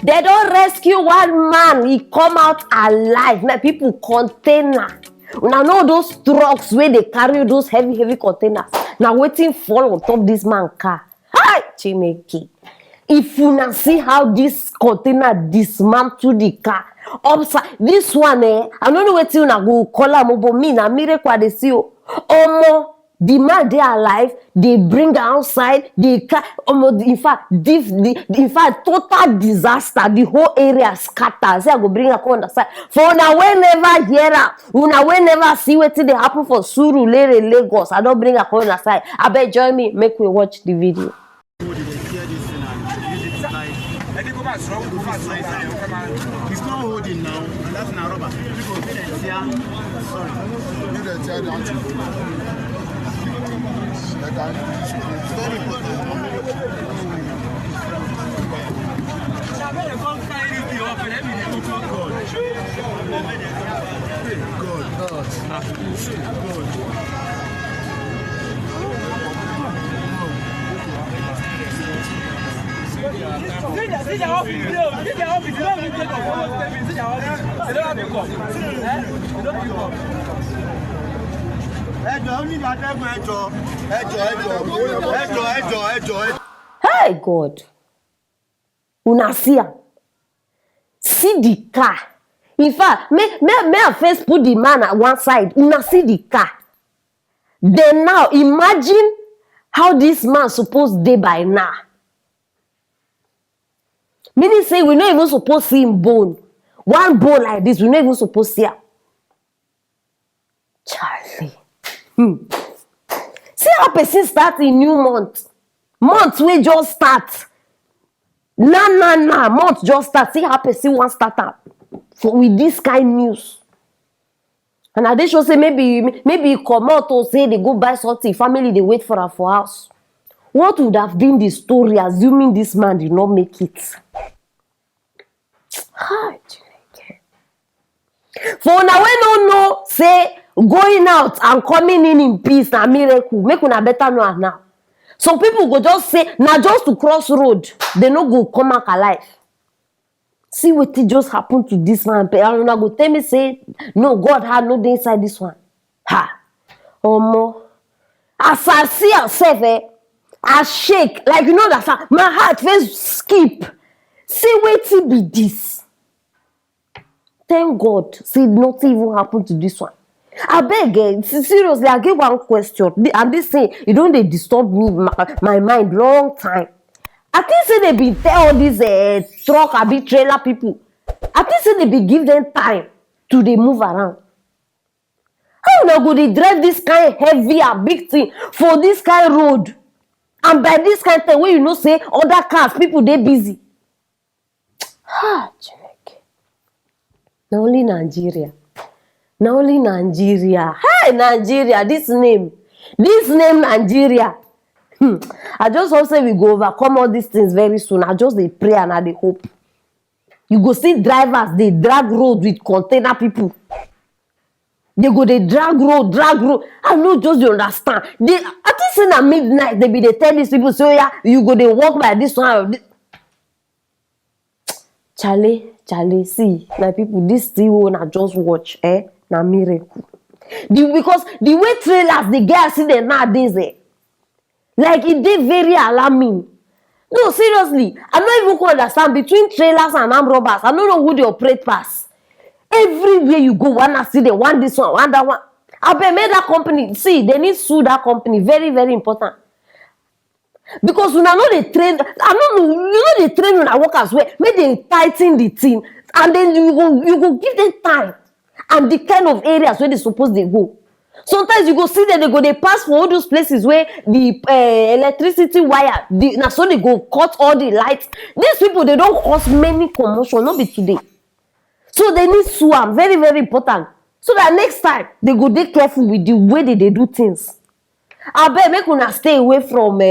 They don't rescue one man. He come out alive. Now people container. Now know those trucks where they carry those heavy containers. Now waiting fall on top this man car. Hi, Chineke. If you now see how this container dismantle the car, upside this one, I don't know what you na go call am, but me na miracle they see. Omo, the man they alive, they bring outside the car. In fact, total disaster. The whole area scatter. Say I go bring a on the side. For now, we never hear that. We never see what they happen for Surulere, Lagos. I don't bring a on the side. I bet join me. Make we watch the video. He's not holding now, and that's not rubber. People get it here. Sorry. Get it here down to very important. Hey God, una see am. See the car. In fact, may I first put the man at one side. Una see the car. Then now imagine how this man supposed dey by now. Meaning say we not even supposed to see him bone. One bone like this, we not even supposed to see him. Charlie. See how person start a new month. Month we just start. Nah. Month just start. See how person want start up with this kind news. And I should say maybe come out or say they go buy something. Family they wait for her for house. What would have been the story assuming this man did not make it? For now, we don't know, say, going out and coming in peace na miracle. Make una better know now. Some people go just say, now just to cross road, they no go come back alive. See what it just happened to this man. And una go tell me, say, no, God had no day inside this one. Ha! Omo. As I see myself, I shake. Like, you know that my heart first skip. See what it be this. Thank God, see nothing even happened to this one. I beg, seriously, I get one question. And this thing, you don't they disturb me, my mind long time. I think say they be tell all these truck, I be trailer people. I think say they be give them time to they move around. How now go they drive this kind heavy and big thing for this kind road? And by this kind of thing, where you know say other cars, people they busy. Ha, Now only Nigeria. Hey, Nigeria, this name Nigeria. I just hope say we go overcome all these things very soon. I just they pray and I they hope. You go see drivers, they drag road with container people. They go, they drag road. I know just you understand. I think say at midnight, they tell these people, so yeah, you go, they walk by this one. Charlie, see, my people, this thing wanna just watch, na miracle. Because the way trailers, the guys see them nowadays, like it did very alarming. No, seriously, I don't even understand between trailers and armed robbers. I don't know who they operate past. Everywhere you go, wanna see them, want this one, want that one. I bet made that company, see, they need to sue that company. Very, very important. Because when I know they train, they train when I work as well. Make they tighten the team, and then you go give them time and the kind of areas where they supposed they go. Sometimes you go see that they pass for all those places where the electricity wire, now so they go cut all the lights. These people they don't cause many commotion, not be today. So they need swarm, very, very important. So that next time they go they careful with the way they do things. I bet make una stay away from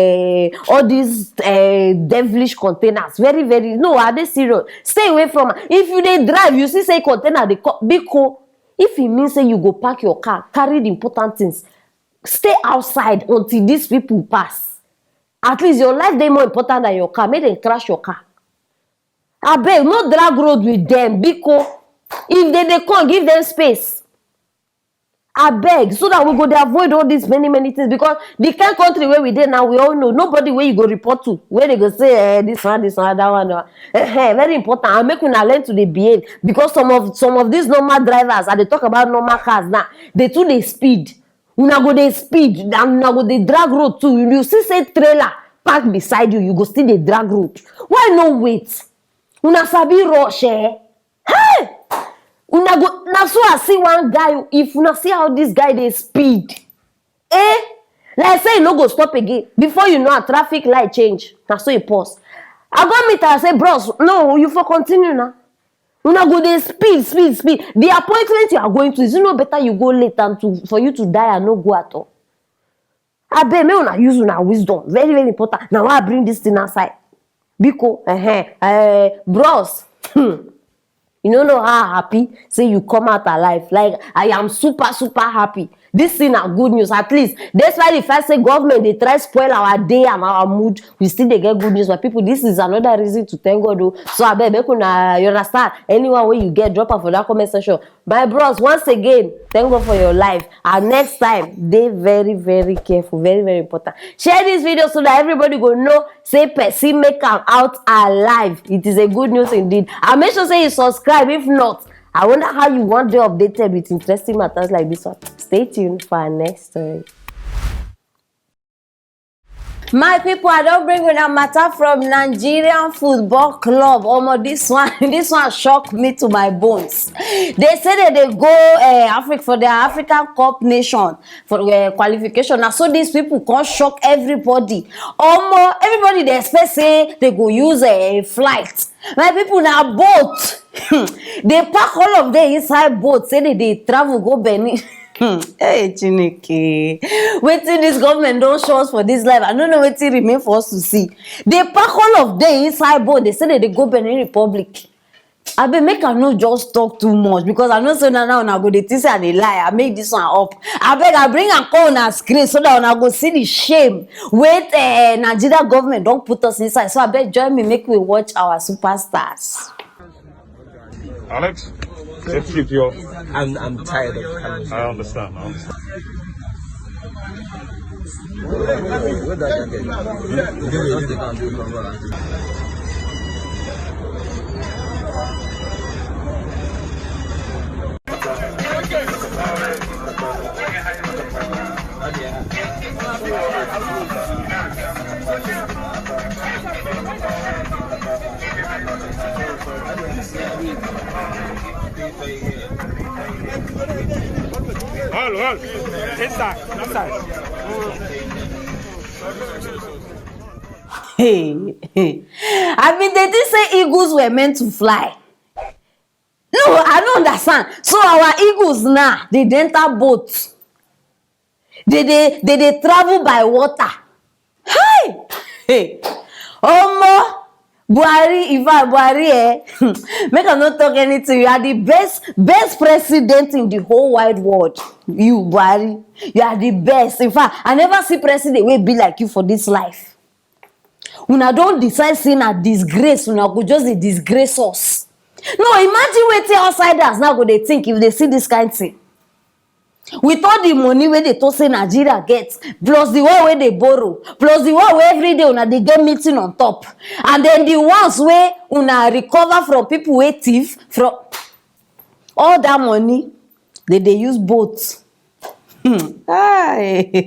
all these devilish containers. Very, very no, are they serious? Stay away from. If you dey drive, you see say container they big co. If it means say you go park your car, carry the important things, stay outside until these people pass. At least your life they more important than your car. Make them crash your car. Abeg, no drag road with them because if they come, give them space. Abeg, so that we go dey avoid all these many things because the kind country where we dey now, we all know nobody where you go report to where they go say this one, that one. Very important. And make una learn to dey behave because some of these normal drivers, and they talk about normal cars now, they too dey speed. Una go dey speed and una go dey drag road too. You see say trailer park beside you, you go still dey drag road. Why no wait? Una sabi rush Hey! Una go, na so I see one guy, if una see how this guy dey speed, like say e no go stop again. Before you know, a traffic light change. Na so e pause. I go meet her, I say, bros, no, you for continue now. Una go dey speed. The appointment you are going to, is it no better you go late than for you to die and no go at all? Abeg, make una use una wisdom. Very important. Now I bring this thing outside. Biko, bros, you don't know how happy say you come out alive. Like, I am super happy. This thing are good news. At least, despite the fact say government, they try spoil our day and our mood, we still they get good news. But people, this is another reason to thank God. So I beg you understand. Anyone where you get, drop off for that comment section. My bros, once again, thank God for your life. And next time, they very careful. Very important. Share this video so that everybody go know, say Percy make am out alive. It is a good news indeed. And make sure say you subscribe. If not, I wonder how you want to be updated with interesting matters like this one. Stay tuned for our next story. My people, I don't bring with a matter from Nigerian football club. This one shocked me to my bones. They say that they go for the African Cup nation for qualification. Now, so these people can't shock everybody. Everybody they expect say they go use a flight. My people now boat. They pack all of them inside boat. Say that they travel go Benin. Hey Chineke, wetin this government don't show us for this life. I don't know wetin remain for us to see. They pack all of them inside boat. They say that they go Benin Republic. I be make I no just talk too much because I know so now I go dey think say I dey lie. I make this one up. I bring am come on screen so that I go see the shame with Nigeria government don't put us inside. So I beg join me, make we watch our superstars. Alex, let's keep you off. I'm tired of coming. I understand. Where did I get? Hold. Inside. Hey. I mean, they did say eagles were meant to fly. No, I don't understand. So our eagles now, they enter boats. They travel by water. Hey. Buhari, make I not talk anything. You are the best president in the whole wide world. You, Buhari, you are the best. In fact, I never see president will be like you for this life. Una don't decide saying a disgrace, una go just a disgrace us. No, imagine waiting outsiders now go they think if they see this kind of thing. With all the money where they told say Nigeria gets, plus the one where they borrow, plus the one where every day una they get meeting on top, and then the ones where una recover from people where thief from all that money, they use boats. I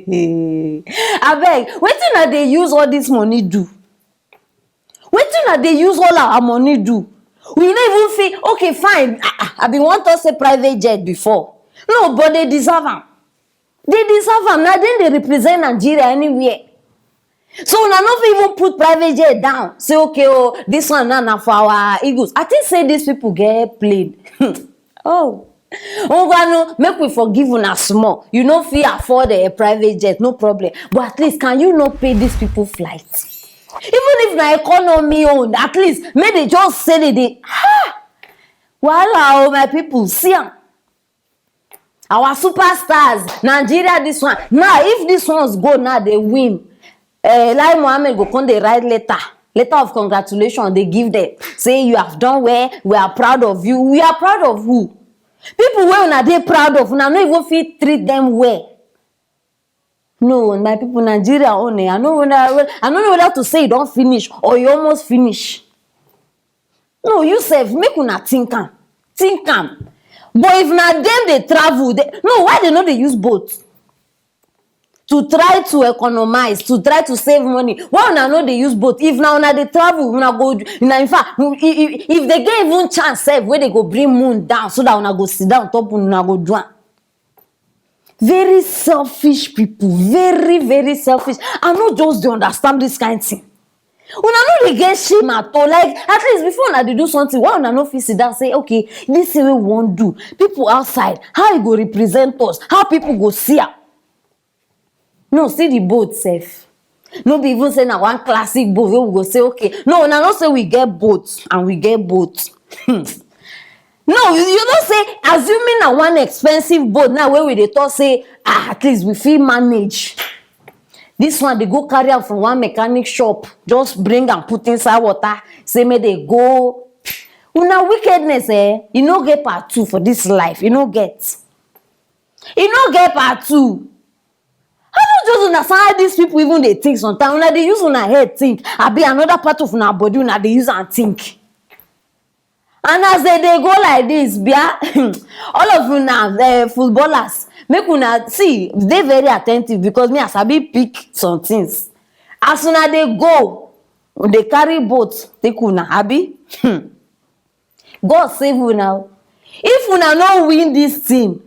beg, wetin na they use all this money do? Wetin na they use all our money do? We don't even feel okay, fine. I been want to say private jet before. No, but they deserve them. They deserve them. Now then they represent Nigeria anywhere. So now not even put private jet down. Say okay, this one now for our eagles. I think say these people get played. Make we forgive una small. You no fit afford a private jet, no problem. But at least can you not pay these people flights? Even if na economy owned, at least may they just say they Voila, my people, see am. Our superstars, Nigeria, this one. Now, if these ones go now, they win. Lai Mohammed go come they write letter. letter of congratulation they give them, say you have done well, we are proud of you. We are proud of who? People wey una dey proud of, una no even fit treat them well. No, my people, Nigeria own I don't know whether to say you don finish or you almost finish. No, you sef make una think am. But if na dem dey travel, no, why they no dey use boat? To try to economize, to try to save money. Why una no dey use boat? If na una dey travel, una go, in fact, if they get even chance sef wey they go bring moon down so that una go sit down top, una go do am. Very selfish people, very selfish. I no just dey understand this kind thing. Una no dey get shame at all. Like, at least before una dey do something, why una no fit sit down say, okay, this thing wey we wan do, people outside, how e go represent us, how people go see am. No, see the boat sef. No be even say na one classic boat wey we go say, okay, no, una no say we get boat and we get boat. No, you know say, assuming na one expensive boat now wey we dey talk say, at least we fit manage. This one they go carry am from one mechanic shop, just bring and put inside water, say make they go. Una wickedness, you no get part 2 for this life. You no get. You no get part 2. I don't just understand how these people even they think sometimes. Una they use una head think. I be another part of una body, una they use and think. And as they go like this, all of una footballers, make una see, they very attentive because me as I be pick some things. As una they go, they carry boat, take una, abi. God save una. If una no win this thing,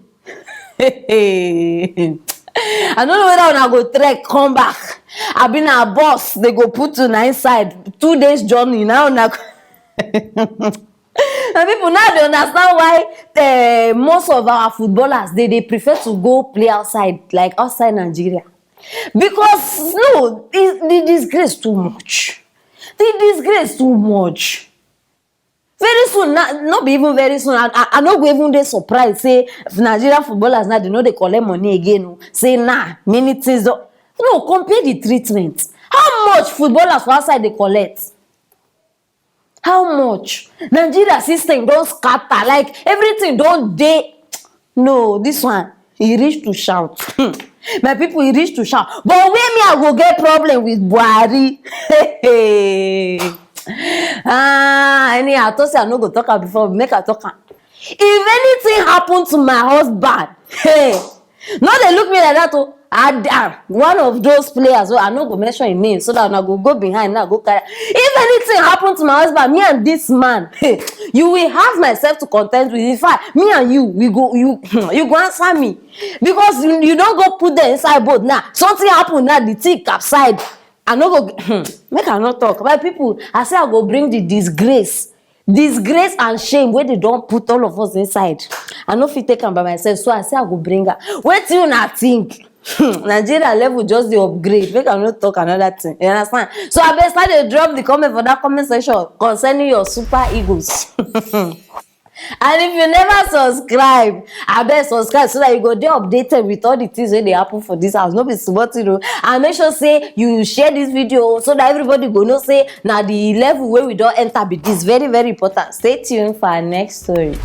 I don't know whether una go trek come back. I been a boss, they go put una inside 2 days journey now. Una and people now they understand why most of our footballers they prefer to go play outside, like outside Nigeria, because no, the disgrace too much. The disgrace too much. Very soon, not be even very soon. I no go even dey surprised say Nigerian footballers now they know they collect money again. No. Say nah, many things. No, compare the treatment. How much footballers for outside they collect? How much? Nigeria system don't scatter, like everything don't dey. No, this one he reach to shout. My people, he reach to shout. But where me I go get problem with Buhari? Anyhow, I thought say I no go talk am before. Make I talk am. If anything happen to my husband, hey, no they look me like that. Oh, one of those players. I no go mention his name so that I go behind now go carry. If anything happen to my husband, me and this man, hey, you will have myself to contend with. In fact, me and you, we go, you go answer me because you don't go put them inside boat now. Something happen now, the thing capside. I no go make I not talk. But people, I say I go bring the disgrace and shame where they don't put all of us inside. I no fit take them by myself, so I say I go bring her. Wait till you not think. Nigeria level just the upgrade. Make I not talk another thing. You understand? So I best start to drop the comment for that comment section concerning your super egos. And if you never subscribe, I best subscribe so that you go dey updated with all the things wey dey happen for this house. No be small thing o. And make sure say you share this video so that everybody go know say na the level where we don enter be this. Very important. Stay tuned for our next story.